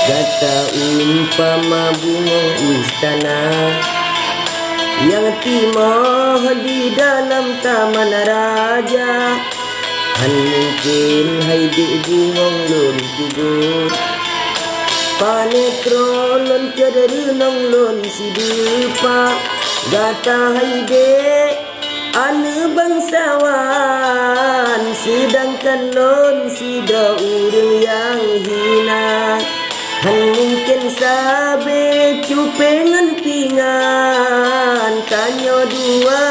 Kata umpama bunga istana yang timoh di dalam taman raja, han mungkin haidi bungong lon kugut panetro lon cederunong lon sidupa gata haide anu bangsawan, sedangkan lon sida urang yang hina. Han mungkin sabe cupengan pingan tanyo dua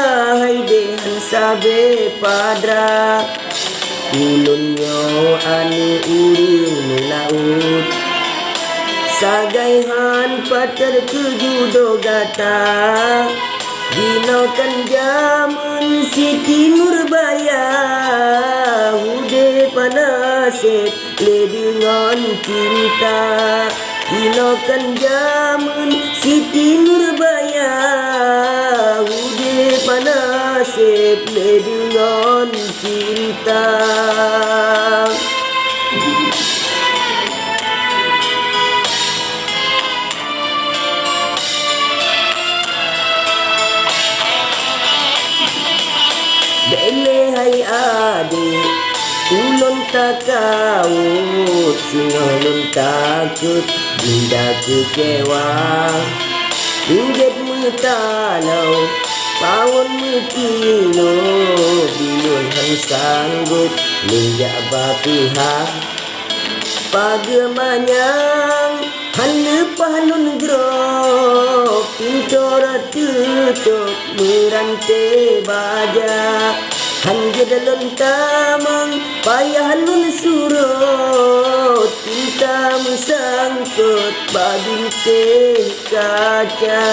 haide han sabe padra ulunyo anu urang melaut sagaihan pater kejudo gata dinokan jamun Siti Nurbaya hude panaset le dengan cinta dinokan jamun Siti Nurbaya hude panaset le dengan cinta. Bele hai adik ulun takaut singalun takut bunda kecewa injet mutalau pawon mutino bilun han sanggup linjak bapihak pagemanyang han lepah nun grok pintora tutup merante baja han jedalun tamang payah lun surut cinta mesangkut badinte kaca.